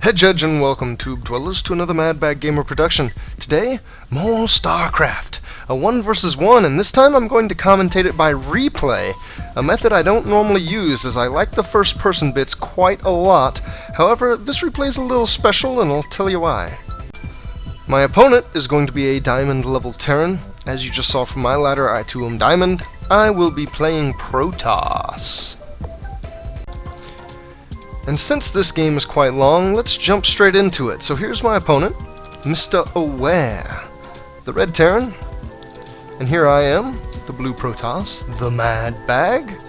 Head Judge and welcome, Tube Dwellers, to another Mad Bag Gamer production. Today, more Starcraft. A 1 versus 1, and this time I'm going to commentate it by replay, a method I don't normally use as I like the first person bits quite a lot. However, this replay is a little special and I'll tell you why. My opponent is going to be a diamond level Terran. As you just saw from my ladder, I too am diamond. I will be playing Protoss. And since this game is quite long, let's jump straight into it. So here's my opponent, Mr. Aware, the red Terran. And here I am, the blue Protoss, the Mad Bag.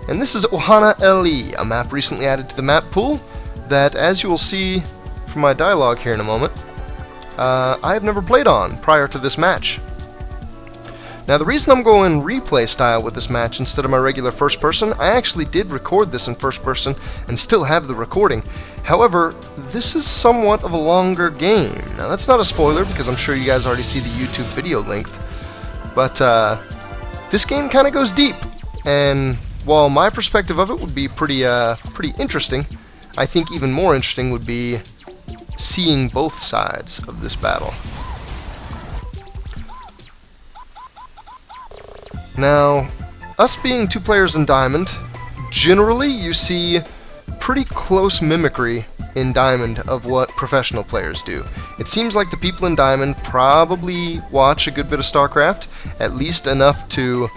And this is Ohana LE, a map recently added to the map pool that, as you will see from my dialogue here in a moment, I have never played on prior to this match. Now the reason I'm going replay style with this match instead of my regular first person, I actually did record this in first person and still have the recording. However, this is somewhat of a longer game. Now that's not a spoiler because I'm sure you guys already see the YouTube video length, but this game kind of goes deep, and while my perspective of it would be pretty interesting, I think even more interesting would be seeing both sides of this battle. Now, us being two players in Diamond, generally you see pretty close mimicry in Diamond of what professional players do. It seems like the people in Diamond probably watch a good bit of Starcraft, at least enough to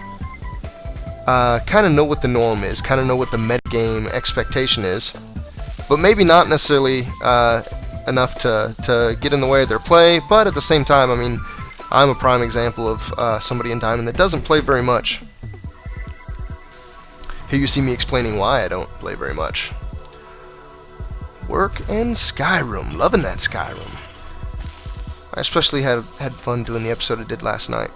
kind of know what the norm is, kind of know what the metagame expectation is, but maybe not necessarily enough to get in the way of their play, but at the same time, I mean, I'm a prime example of somebody in Diamond that doesn't play very much. Here you see me explaining why I don't play very much. Work and Skyrim. Loving that Skyrim. I especially had fun doing the episode I did last night.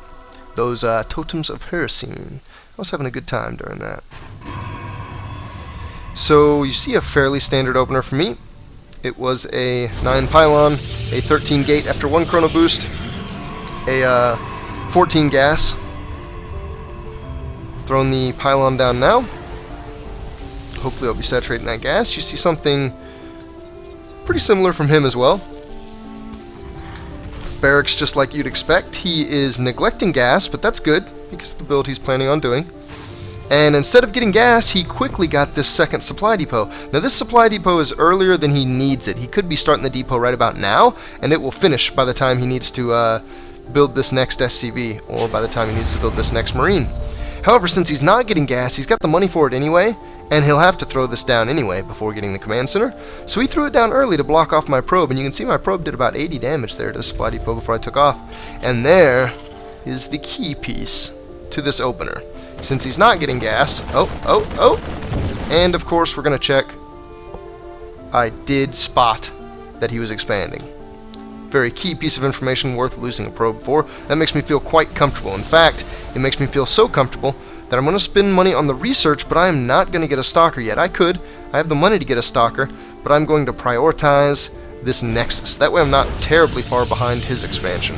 Those Totems of Heresy. I was having a good time during that. So you see a fairly standard opener for me. It was a 9 pylon, a 13 gate after 1 chrono boost, a 14 gas. Throwing the pylon down now. Hopefully I'll be saturating that gas. You see something pretty similar from him as well. Barracks just like you'd expect. He is neglecting gas, but that's good because of the build he's planning on doing. And instead of getting gas, he quickly got this second supply depot. Now this supply depot is earlier than he needs it. He could be starting the depot right about now, and it will finish by the time he needs to build this next SCV, or by the time he needs to build this next Marine. However, since he's not getting gas, he's got the money for it anyway, and he'll have to throw this down anyway before getting the command center. So he threw it down early to block off my probe, and you can see my probe did about 80 damage there to the supply depot before I took off. And there is the key piece to this opener. Since he's not getting gas, and of course we're going to check. I did spot that he was expanding. Very key piece of information worth losing a probe for. That makes me feel quite comfortable. In fact, it makes me feel so comfortable that I'm going to spend money on the research, but I am not going to get a stalker yet. I have the money to get a stalker, but I'm going to prioritize this Nexus. That way I'm not terribly far behind his expansion.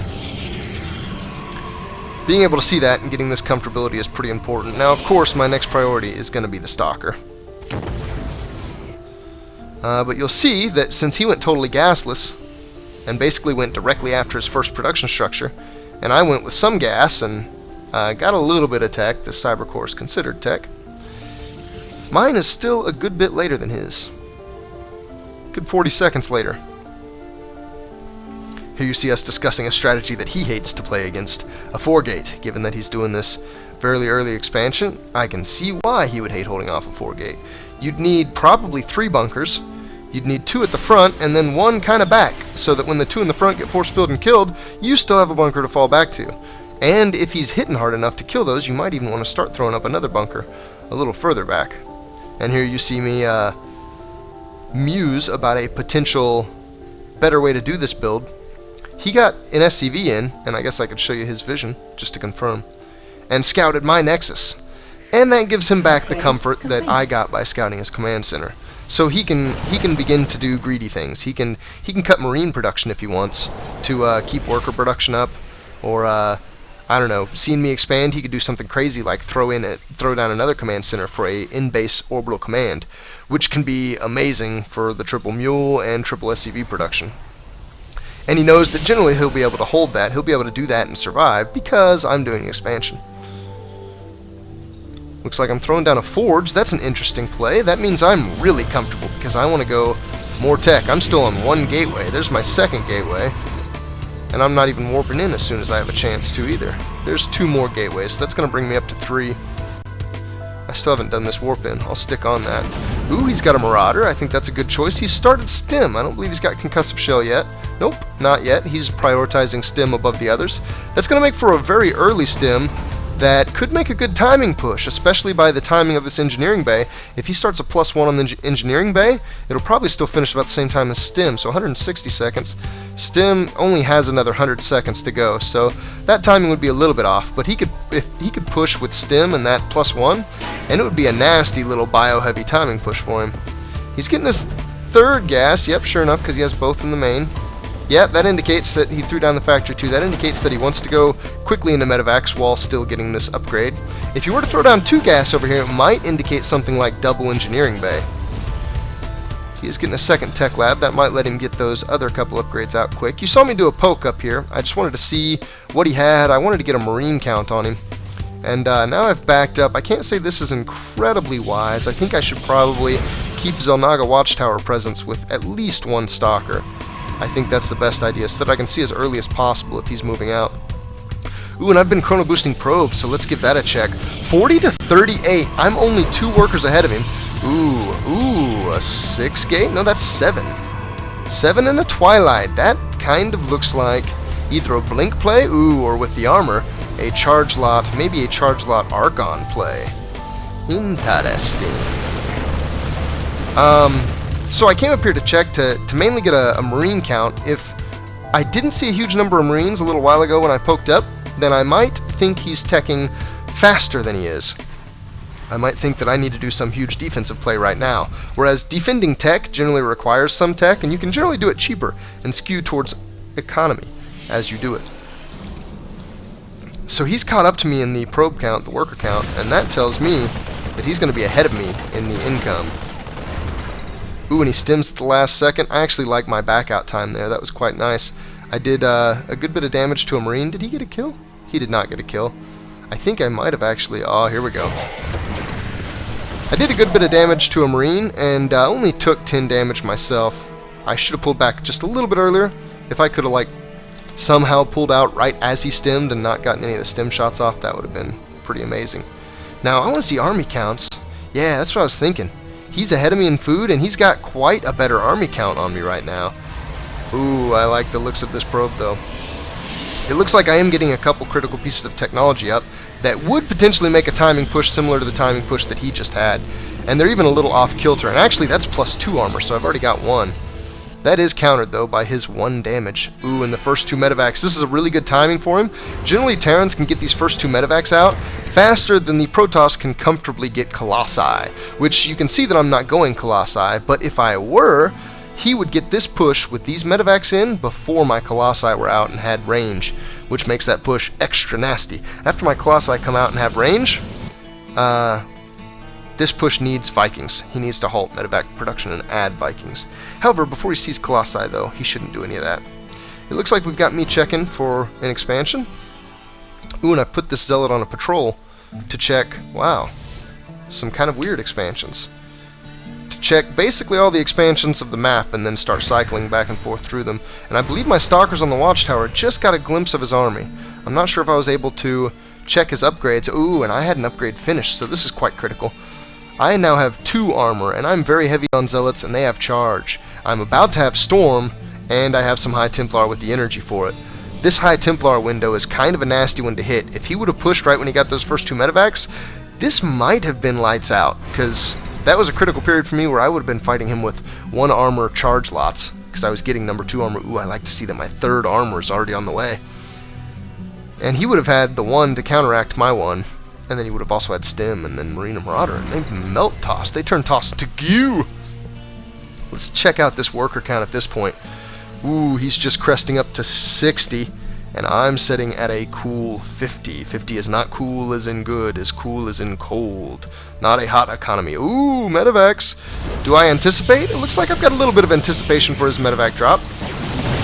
Being able to see that and getting this comfortability is pretty important. Now, of course, my next priority is going to be the stalker. But you'll see that since he went totally gasless, and basically went directly after his first production structure, and I went with some gas and got a little bit of tech. This cyber core is considered tech. Mine is still a good bit later than his. Good 40 seconds later. Here you see us discussing a strategy that he hates to play against, a 4-gate. Given that he's doing this fairly early expansion, I can see why he would hate holding off a 4-gate. You'd need probably 3 bunkers. You'd need 2 at the front, and then 1 kind of back, so that when the 2 in the front get force-filled and killed, you still have a bunker to fall back to. And if he's hitting hard enough to kill those, you might even want to start throwing up another bunker a little further back. And here you see me muse about a potential better way to do this build. He got an SCV in, and I guess I could show you his vision, just to confirm, and scouted my Nexus. And that gives him back the comfort that I got by scouting his command center. So he can begin to do greedy things. He can cut Marine production if he wants to keep worker production up, or I don't know, seeing me expand, he could do something crazy like throw down another command center for a in-base orbital command, which can be amazing for the triple mule and triple SCV production. And he knows that generally he'll be able to hold that, he'll be able to do that and survive because I'm doing expansion. Looks like I'm throwing down a forge. That's an interesting play. That means I'm really comfortable because I want to go more tech. I'm still on one gateway. There's my second gateway. And I'm not even warping in as soon as I have a chance to either. There's 2 more gateways, so that's going to bring me up to 3. I still haven't done this warp in. I'll stick on that. Ooh, he's got a Marauder. I think that's a good choice. He's started Stim. I don't believe he's got Concussive Shell yet. Nope, not yet. He's prioritizing Stim above the others. That's going to make for a very early Stim that could make a good timing push, especially by the timing of this engineering bay. If he starts a +1 on the engineering bay, it'll probably still finish about the same time as Stim, so 160 seconds. Stim only has another 100 seconds to go, so that timing would be a little bit off, but if he could push with Stim and that +1, and it would be a nasty little bio-heavy timing push for him. He's getting his 3rd gas, yep, sure enough, because he has both in the main. Yeah, that indicates that he threw down the factory too. That indicates that he wants to go quickly into medevacs while still getting this upgrade. If you were to throw down 2 gas over here, it might indicate something like double engineering bay. He is getting a 2nd tech lab. That might let him get those other couple upgrades out quick. You saw me do a poke up here. I just wanted to see what he had. I wanted to get a marine count on him. And now I've backed up. I can't say this is incredibly wise. I think I should probably keep Xel'Naga Watchtower presence with at least 1 stalker. I think that's the best idea, so that I can see as early as possible if he's moving out. Ooh, and I've been chrono boosting probes, so let's give that a check. 40 to 38. I'm only 2 workers ahead of him. Ooh, a 6 gate? No, that's 7. 7 and a Twilight. That kind of looks like either a blink play, or with the armor, a charge lot, maybe a charge lot Archon play. Interesting. So I came up here to check to mainly get a marine count. If I didn't see a huge number of marines a little while ago when I poked up, then I might think he's teching faster than he is. I might think that I need to do some huge defensive play right now. Whereas defending tech generally requires some tech, and you can generally do it cheaper and skew towards economy as you do it. So he's caught up to me in the probe count, the worker count, and that tells me that he's going to be ahead of me in the income. Ooh, and he stims at the last second. I actually like my back out time there. That was quite nice. I did a good bit of damage to a marine. Did he get a kill? He did not get a kill. I think I might have actually... Oh, here we go. I did a good bit of damage to a marine and only took 10 damage myself. I should have pulled back just a little bit earlier. If I could have, like, somehow pulled out right as he stemmed and not gotten any of the stem shots off, that would have been pretty amazing. Now, I want to see army counts. Yeah, that's what I was thinking. He's ahead of me in food, and he's got quite a better army count on me right now. Ooh, I like the looks of this probe, though. It looks like I am getting a couple critical pieces of technology up that would potentially make a timing push similar to the timing push that he just had. And they're even a little off kilter. And actually, that's +2 armor, so I've already got 1. That is countered, though, by his 1 damage. Ooh, and the first 2 medevacs. This is a really good timing for him. Generally, Terrans can get these first 2 medevacs out faster than the Protoss can comfortably get Colossi, which you can see that I'm not going Colossi, but if I were, he would get this push with these medevacs in before my Colossi were out and had range, which makes that push extra nasty. After my Colossi come out and have range, this push needs Vikings. He needs to halt medevac production and add Vikings. However, before he sees Colossi, though, he shouldn't do any of that. It looks like we've got me checking for an expansion. Ooh, and I've put this Zealot on a patrol to check, wow, some kind of weird expansions. To check basically all the expansions of the map and then start cycling back and forth through them. And I believe my stalkers on the watchtower just got a glimpse of his army. I'm not sure if I was able to check his upgrades. Ooh, and I had an upgrade finished, so this is quite critical. I now have 2 armor, and I'm very heavy on Zealots, and they have charge. I'm about to have Storm, and I have some High Templar with the energy for it. This High Templar window is kind of a nasty one to hit. If he would have pushed right when he got those first 2 medevacs, this might have been lights out, because that was a critical period for me where I would have been fighting him with 1 armor charge lots, because I was getting number 2 armor. Ooh, I like to see that my 3rd armor is already on the way. And he would have had the 1 to counteract my 1. And then he would have also had Stim and then Marine and Marauder. And they melt Toss. They turn Toss into goo. Let's check out this worker count at this point. Ooh, he's just cresting up to 60. and I'm sitting at a cool 50. 50 is not cool as in good, as cool as in cold. Not a hot economy. Ooh, medevacs. Do I anticipate? It looks like I've got a little bit of anticipation for his medevac drop.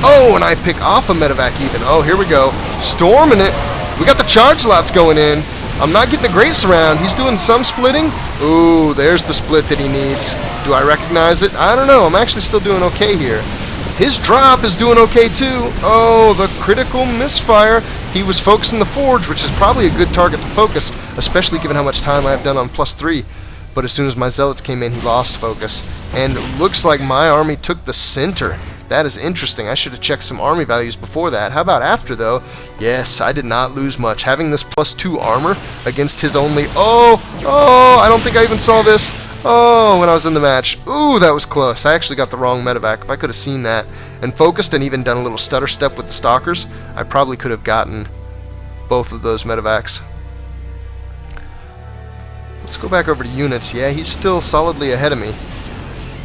Oh, and I pick off a medevac even. Oh, here we go. Storming it. We got the charge lots going in. I'm not getting a great surround. He's doing some splitting. Ooh, there's the split that he needs. Do I recognize it? I don't know. I'm actually still doing okay here. His drop is doing okay too. Oh, the critical misfire. He was focusing the forge, which is probably a good target to focus, especially given how much time I've done on +3. But as soon as my zealots came in, he lost focus. And it looks like my army took the center. That is interesting. I should have checked some army values before that. How about after, though? Yes, I did not lose much. Having this +2 armor against his only... Oh, I don't think I even saw this. Oh, when I was in the match. Ooh, that was close. I actually got the wrong medevac. If I could have seen that and focused and even done a little stutter step with the stalkers, I probably could have gotten both of those medevacs. Let's go back over to units. Yeah, he's still solidly ahead of me.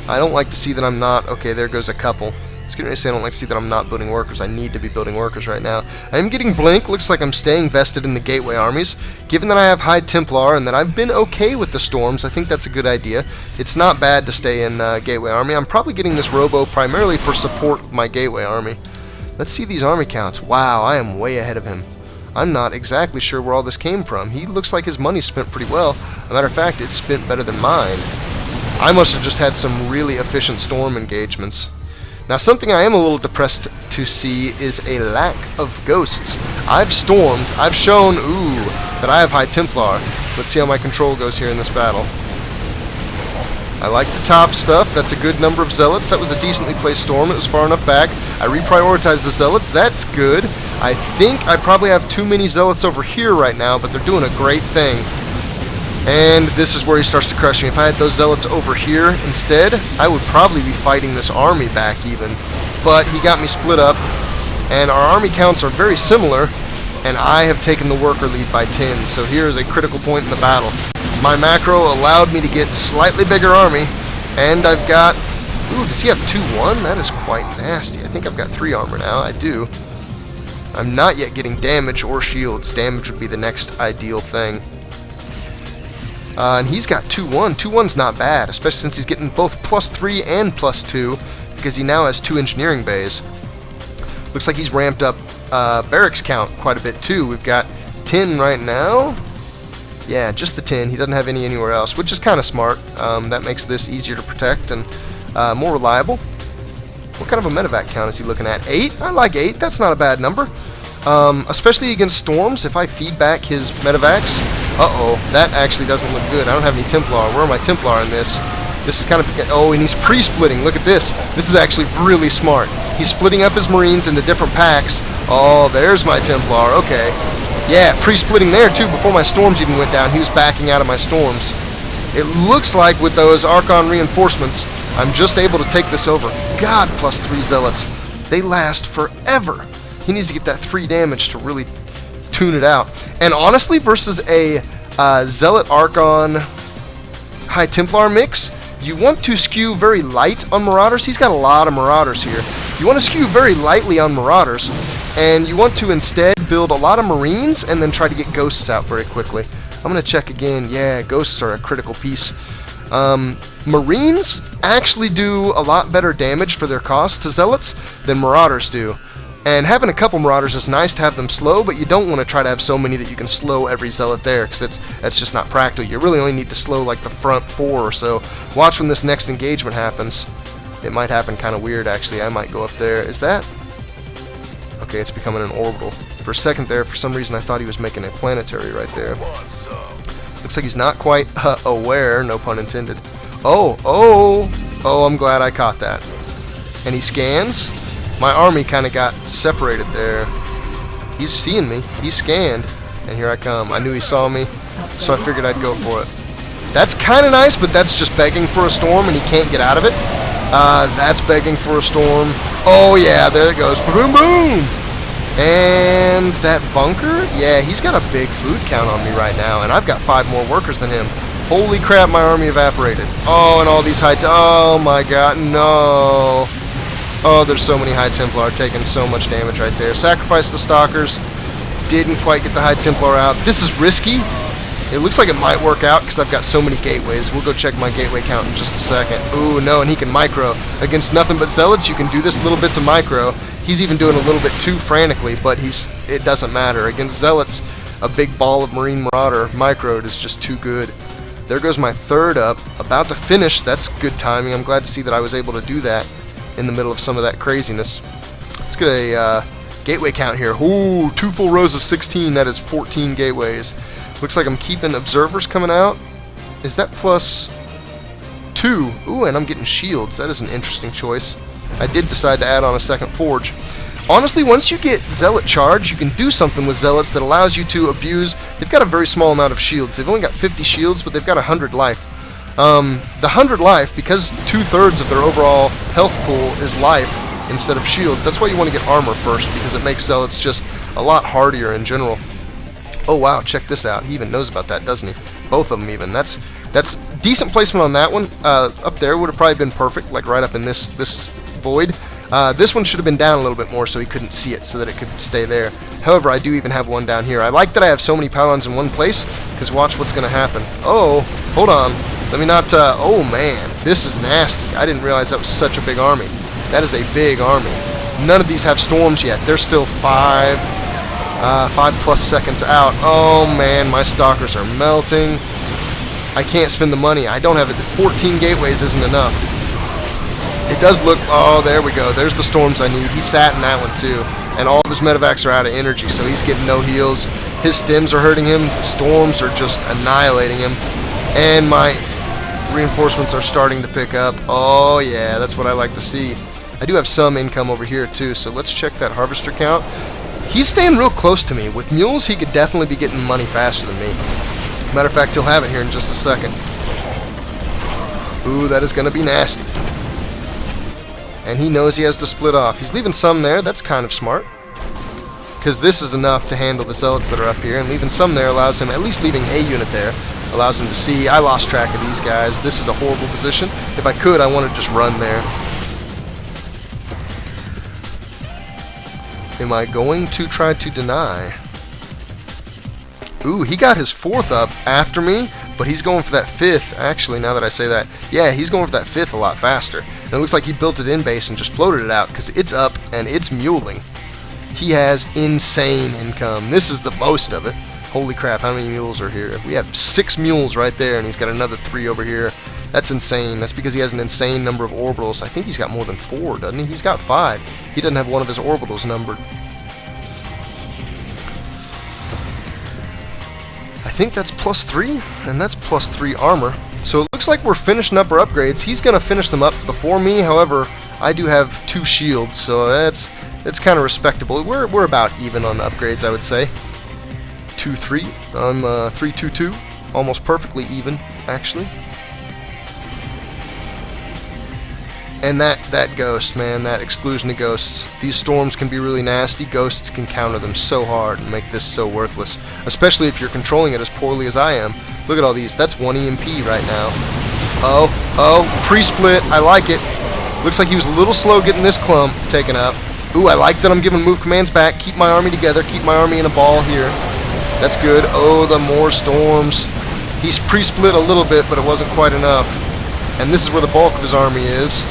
I don't like to see that I'm not... Okay, there goes a couple. I was going to say I don't like to see that I'm not building workers. I need to be building workers right now. I am getting blink. Looks like I'm staying vested in the gateway armies. Given that I have High Templar and that I've been okay with the storms, I think that's a good idea. It's not bad to stay in gateway army. I'm probably getting this robo primarily for support of my gateway army. Let's see these army counts. Wow, I am way ahead of him. I'm not exactly sure where all this came from. He looks like his money's spent pretty well. As a matter of fact, it's spent better than mine. I must have just had some really efficient storm engagements. Now, something I am a little depressed to see is a lack of ghosts. I've stormed, I've shown, that I have High Templar. Let's see how my control goes here in this battle. I like the top stuff. That's a good number of zealots. That was a decently placed storm. It was far enough back. I reprioritized the zealots. That's good. I think I probably have too many zealots over here right now, but they're doing a great thing. And this is where he starts to crush me. If I had those zealots over here instead, I would probably be fighting this army back even. But he got me split up, and our army counts are very similar, and I have taken the worker lead by 10. So here is a critical point in the battle. My macro allowed me to get slightly bigger army, and I've got... Ooh, does he have 2-1? That is quite nasty. I think I've got 3 armor now. I do. I'm not yet getting damage or shields. Damage would be the next ideal thing. And he's got 2-1. 2-1's not bad, especially since he's getting both +3 and +2, because he now has 2 engineering bays. Looks like he's ramped up barracks count quite a bit too. We've got 10 right now. Yeah, just the 10. He doesn't have any anywhere else, which is kind of smart. That makes this easier to protect and more reliable. What kind of a medevac count is he looking at? 8? I like 8. That's not a bad number. Especially against storms, if I feed back his medevacs. Uh-oh, that actually doesn't look good. I don't have any Templar. Where are my Templar in this? This is kind of... Oh, and he's pre-splitting. Look at this. This is actually really smart. He's splitting up his Marines into different packs. Oh, there's my Templar. Okay. Yeah, pre-splitting there, too. Before my storms even went down, he was backing out of my storms. It looks like with those Archon reinforcements, I'm just able to take this over. God, +3 zealots. They last forever. He needs to get that 3 damage to really tune it out. And honestly, versus a Zealot Archon High Templar mix, you want to skew very light on Marauders. He's got a lot of Marauders here. You want to skew very lightly on Marauders, and you want to instead build a lot of Marines and then try to get Ghosts out very quickly. I'm going to check again. Yeah, Ghosts are a critical piece. Marines actually do a lot better damage for their cost to Zealots than Marauders do. And having a couple Marauders is nice to have them slow, but you don't want to try to have so many that you can slow every Zealot there, because that's just not practical. You really only need to slow like the front 4 or so. Watch when this next engagement happens. It might happen kind of weird, actually. I might go up there. Is that? Okay, it's becoming an orbital. For a second there, for some reason, I thought he was making a planetary right there. Looks like he's not quite aware, no pun intended. Oh, I'm glad I caught that. And he scans. My army kind of got separated there. He's seeing me. He scanned. And here I come. I knew he saw me, so I figured I'd go for it. That's kind of nice, but that's just begging for a storm, and he can't get out of it. That's begging for a storm. Oh, yeah, there it goes. Boom, boom! And that bunker? Yeah, he's got a big food count on me right now, and I've got 5 more workers than him. Holy crap, my army evaporated. Oh, and all these oh my god, no. Oh, there's so many High Templar taking so much damage right there. Sacrifice the Stalkers. Didn't quite get the High Templar out. This is risky. It looks like it might work out because I've got so many gateways. We'll go check my gateway count in just a second. Ooh, no, and he can micro. Against nothing but Zealots, you can do this little bits of micro. He's even doing a little bit too frantically, but it doesn't matter. Against Zealots, a big ball of Marine Marauder microed is just too good. There goes my third up. About to finish. That's good timing. I'm glad to see that I was able to do that in the middle of some of that craziness. Let's get a gateway count here. Ooh, 2 full rows of 16. That is 14 gateways. Looks like I'm keeping observers coming out. Is that +2? Ooh, and I'm getting shields. That is an interesting choice. I did decide to add on a second forge. Honestly, once you get Zealot charge, you can do something with Zealots that allows you to abuse. They've got a very small amount of shields. They've only got 50 shields, but they've got 100 life. The 100 life, because 2/3 of their overall health pool is life instead of shields, that's why you want to get armor first, because it makes Zealots just a lot hardier in general. Oh wow, check this out. He even knows about that, doesn't he? Both of them even. That's decent placement on that one. Up there would have probably been perfect, like right up in this void. This one should have been down a little bit more so he couldn't see it, so that it could stay there. However, I do even have one down here. I like that I have so many pylons in one place, because watch what's going to happen. Oh, hold on. Let me not... oh man, this is nasty. I didn't realize that was such a big army. That is a big army. None of these have storms yet. They're still 5+ seconds out. Oh man, my Stalkers are melting. I can't spend the money. I don't have it. 14 gateways isn't enough. It does look... oh, there we go. There's the storms I need. He sat in that one too. And all of his medevacs are out of energy, so he's getting no heals. His stims are hurting him. Storms are just annihilating him. And my reinforcements are starting to pick up. Oh yeah, that's what I like to see. I do have some income over here too, so let's check that harvester count. He's staying real close to me. With mules, he could definitely be getting money faster than me. Matter of fact, he'll have it here in just a second. Ooh, that is going to be nasty. And he knows he has to split off. He's leaving some there. That's kind of smart, because this is enough to handle the Zealots that are up here. And leaving some there allows him, at least leaving a unit there, allows him to see. I lost track of these guys. This is a horrible position. If I could, I want to just run there. Am I going to try to deny? Ooh, he got his 4th up after me, but he's going for that 5th, actually, now that I say that. Yeah, he's going for that 5th a lot faster. And it looks like he built it in base and just floated it out, because it's up and it's muling. He has insane income. This is the most of it. Holy crap, how many mules are here? We have 6 mules right there, and he's got another 3 over here. That's insane. That's because he has an insane number of orbitals. I think he's got more than 4, doesn't he? He's got 5. He doesn't have one of his orbitals numbered. I think that's +3, and that's +3 armor. So it looks like we're finishing up our upgrades. He's going to finish them up before me. However, I do have 2 shields, so that's kind of respectable. We're about even on upgrades, I would say. 2-3. I'm 3-2-2. Almost perfectly even, actually. And that ghost, man, that exclusion of ghosts. These storms can be really nasty. Ghosts can counter them so hard and make this so worthless. Especially if you're controlling it as poorly as I am. Look at all these. That's 1 EMP right now. Oh, pre-split. I like it. Looks like he was a little slow getting this clump taken up. Ooh, I like that I'm giving move commands back. Keep my army together. Keep my army in a ball here. That's good. Oh, the more storms. He's pre-split a little bit, but it wasn't quite enough. And this is where the bulk of his army is.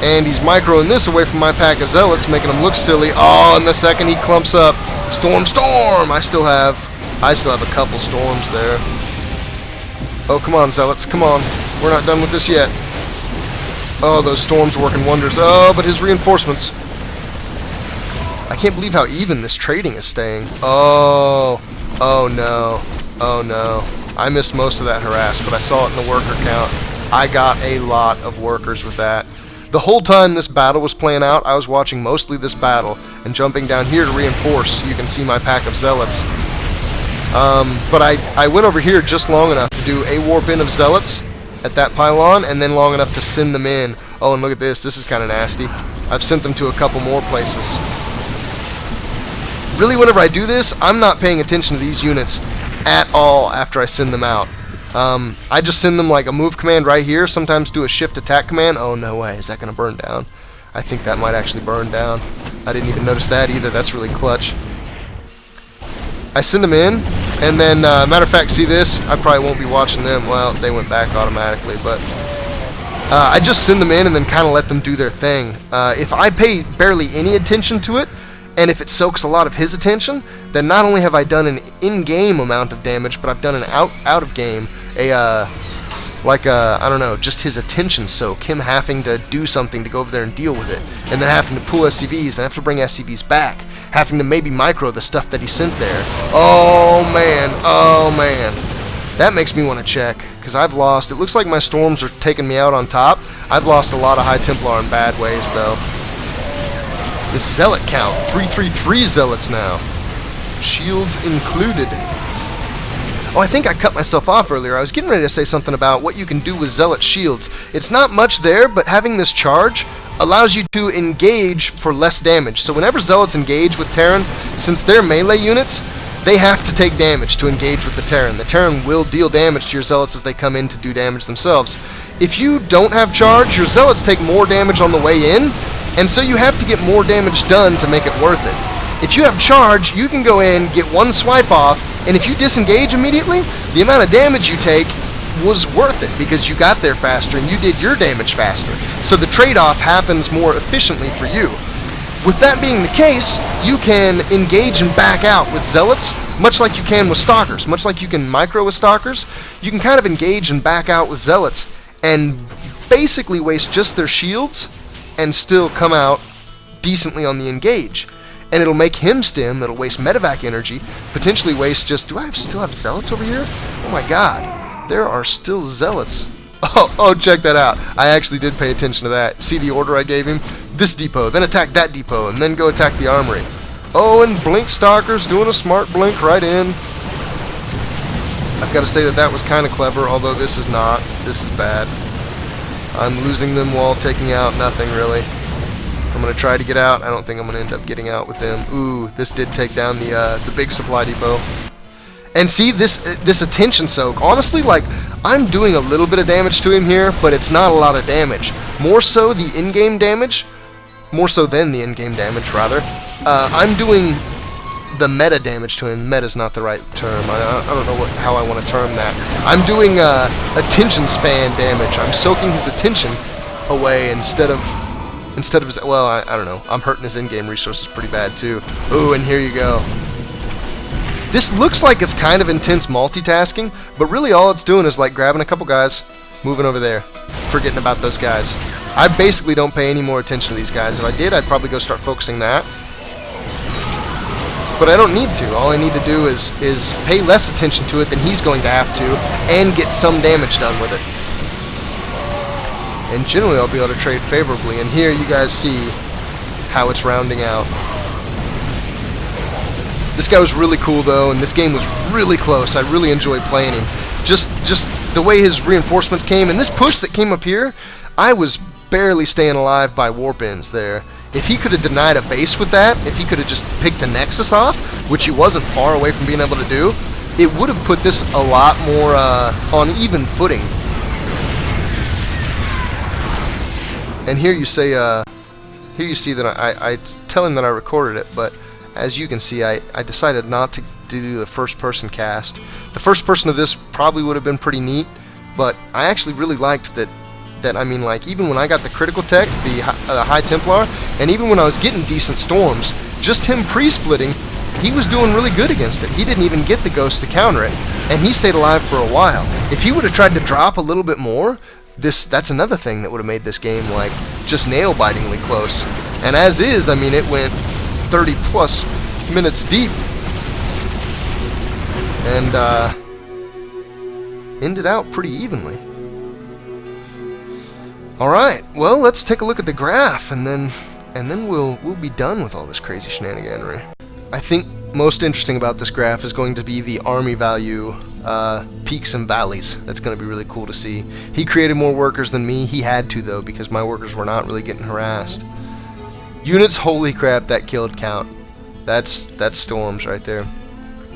And he's microing this away from my pack of Zealots, making him look silly. Oh, and the second he clumps up. Storm! I still have a couple storms there. Oh, come on, Zealots. Come on. We're not done with this yet. Oh, those storms working wonders. Oh, but his reinforcements. I can't believe how even this trading is staying. Oh no. I missed most of that harass, but I saw it in the worker count. I got a lot of workers with that. The whole time this battle was playing out, I was watching mostly this battle and jumping down here to reinforce so you can see my pack of Zealots. But I went over here just long enough to do a warp in of Zealots at that pylon, and then long enough to send them in. Oh, and look at this. This is kind of nasty. I've sent them to a couple more places. Really, whenever I do this, I'm not paying attention to these units at all after I send them out. I just send them like a move command right here, sometimes do a shift attack command. Oh, no way. Is that going to burn down? I think that might actually burn down. I didn't even notice that either. That's really clutch. I send them in, and then, matter of fact, see this? I probably won't be watching them. Well, they went back automatically, but I just send them in and then kind of let them do their thing. If I pay barely any attention to it, and if it soaks a lot of his attention, then not only have I done an in-game amount of damage, but I've done an out-of-game, I don't know, just his attention soak, him having to do something to go over there and deal with it, and then having to pull SCVs, and have to bring SCVs back, having to maybe micro the stuff that he sent there. Oh man, that makes me want to check, because I've lost, it looks like my storms are taking me out on top. I've lost a lot of High Templar in bad ways, though. This zealot count, 333 zealots now, shields included. Oh, I think I cut myself off earlier. I was getting ready to say something about what you can do with zealot shields. It's not much there, but having this charge allows you to engage for less damage. So whenever zealots engage with Terran, since they're melee units, they have to take damage to engage with the Terran. The Terran will deal damage to your zealots as they come in to do damage themselves. If you don't have charge, your zealots take more damage on the way in, and so you have to get more damage done to make it worth it. If you have charge, you can go in, get one swipe off, and if you disengage immediately, the amount of damage you take was worth it because you got there faster and you did your damage faster. So the trade-off happens more efficiently for you. With that being the case, you can engage and back out with zealots, much like you can with stalkers. Much like you can micro with stalkers, you can kind of engage and back out with zealots and basically waste just their shields and still come out decently on the engage. And it'll make him stim, it'll waste medevac energy, potentially waste just... Do I still have zealots over here? Oh my god, there are still zealots. Oh, check that out. I actually did pay attention to that. See the order I gave him? This depot, then attack that depot, and then go attack the armory. Oh, and blink stalkers doing a smart blink right in. I've got to say that was kind of clever, although this is not. This is bad. I'm losing them while taking out nothing, really. I'm going to try to get out. I don't think I'm going to end up getting out with them. Ooh, this did take down the big supply depot. And see, this attention soak, honestly, like, I'm doing a little bit of damage to him here, but it's not a lot of damage. More so the in-game damage, more so than the in-game damage, rather. I'm doing the meta damage to him. Meta's not the right term. I don't know how I want to term that. I'm doing attention span damage. I'm soaking his attention away instead of his, well, I don't know. I'm hurting his in-game resources pretty bad too. Ooh, and here you go. This looks like it's kind of intense multitasking, but really all it's doing is like grabbing a couple guys, moving over there, forgetting about those guys. I basically don't pay any more attention to these guys. If I did, I'd probably go start focusing that. But I don't need to. All I need to do is pay less attention to it than he's going to have to, and get some damage done with it. And generally I'll be able to trade favorably, and here you guys see how it's rounding out. This guy was really cool though, and this game was really close. I really enjoyed playing him. Just the way his reinforcements came, and this push that came up here, I was barely staying alive by warp ends there. If he could have denied a base with that, if he could have just picked a Nexus off, which he wasn't far away from being able to do, it would have put this a lot more on even footing. And here you say, here you see that I tell him that I recorded it, but as you can see, I decided not to do the first person cast. The first person of this probably would have been pretty neat, but I actually really liked that I mean, like, even when I got the critical tech, the High Templar, and even when I was getting decent storms, just him pre-splitting, he was doing really good against it. He didn't even get the ghost to counter it, and he stayed alive for a while. If he would have tried to drop a little bit more, that's another thing that would have made this game, like, just nail-bitingly close. And as is, I mean, it went 30 plus minutes deep, and ended out pretty evenly. Alright, well, let's take a look at the graph, and then we'll be done with all this crazy shenaniganry. I think most interesting about this graph is going to be the army value peaks and valleys. That's going to be really cool to see. He created more workers than me. He had to, though, because my workers were not really getting harassed. Units, holy crap, that killed count. That's storms right there.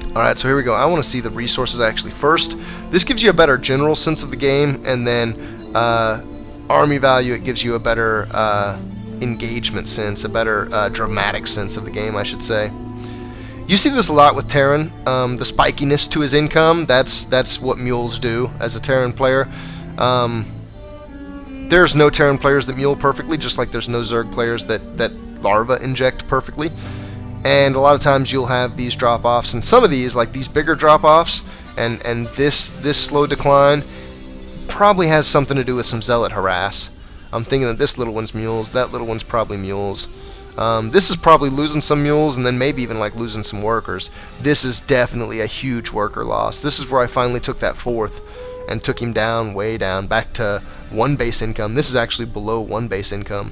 Alright, so here we go. I want to see the resources actually first. This gives you a better general sense of the game, and then army value, it gives you a better engagement sense, a better dramatic sense of the game, I should say. You see this a lot with Terran, the spikiness to his income. That's what mules do as a Terran player. There's no Terran players that mule perfectly, just like there's no Zerg players that larva inject perfectly. And a lot of times you'll have these drop-offs, and some of these, like these bigger drop-offs, and this slow decline, probably has something to do with some zealot harass. I'm thinking that this little one's mules, that little one's probably mules. This is probably losing some mules, and then maybe even like losing some workers. This is definitely a huge worker loss. This is where I finally took that 4th and took him down, way down, back to 1 base income. This is actually below 1 base income.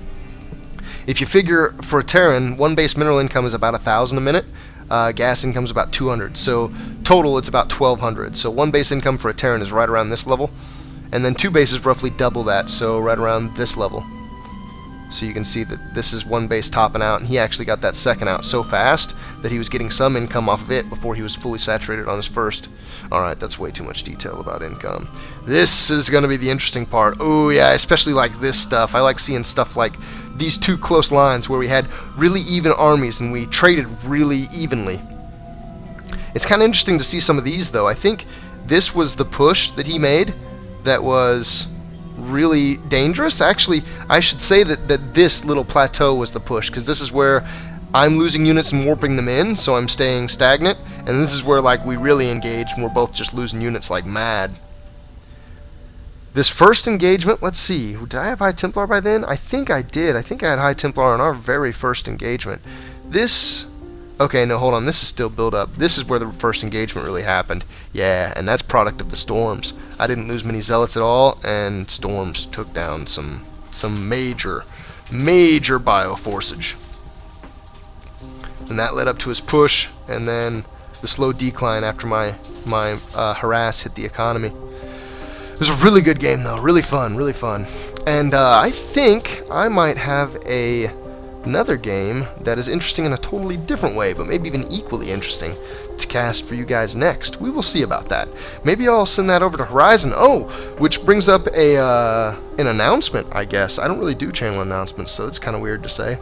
If you figure for a Terran, 1 base mineral income is about 1,000 a minute. Gas income is about 200. So total, it's about 1,200. So 1 base income for a Terran is right around this level. And then 2 bases roughly double that, so right around this level. So you can see that this is 1 base topping out, and he actually got that 2nd out so fast that he was getting some income off of it before he was fully saturated on his 1st. Alright, that's way too much detail about income. This is going to be the interesting part. Oh yeah, especially like this stuff. I like seeing stuff like these 2 close lines where we had really even armies and we traded really evenly. It's kind of interesting to see some of these though. I think this was the push that he made that was really dangerous. Actually, I should say that this little plateau was the push, because this is where I'm losing units and warping them in, so I'm staying stagnant, and this is where like we really engage and we're both just losing units like mad. This first engagement, let's see, did I have High Templar by then? I think I did. I think I had High Templar on our very first engagement. This... Okay, no, hold on. This is still build up. This is where the first engagement really happened. Yeah, and that's product of the storms. I didn't lose many zealots at all, and storms took down some major bioforcage. And that led up to his push, and then the slow decline after my harass hit the economy. It was a really good game, though. Really fun, really fun. And I think I might have another game that is interesting in a totally different way, but maybe even equally interesting to cast for you guys next. We will see about that. Maybe I'll send that over to Horizon. Oh, which brings up an announcement, I guess. I don't really do channel announcements, so it's kind of weird to say.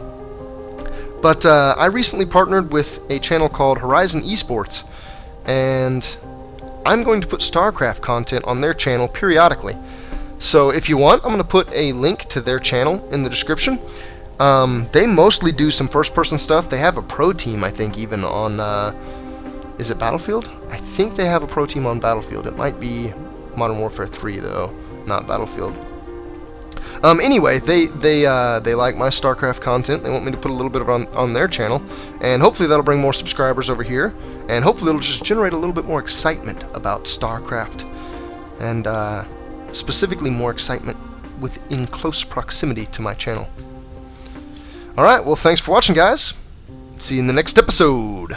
But I recently partnered with a channel called Horizon Esports, and I'm going to put Starcraft content on their channel periodically. So if you want, I'm going to put a link to their channel in the description. They mostly do some first-person stuff. They have a pro team, I think, even on, is it Battlefield? I think they have a pro team on Battlefield. It might be Modern Warfare 3, though, not Battlefield. Anyway, they like my StarCraft content. They want me to put a little bit of it on their channel, and hopefully that'll bring more subscribers over here, and hopefully it'll just generate a little bit more excitement about StarCraft, and specifically more excitement within close proximity to my channel. Alright, well, thanks for watching, guys. See you in the next episode.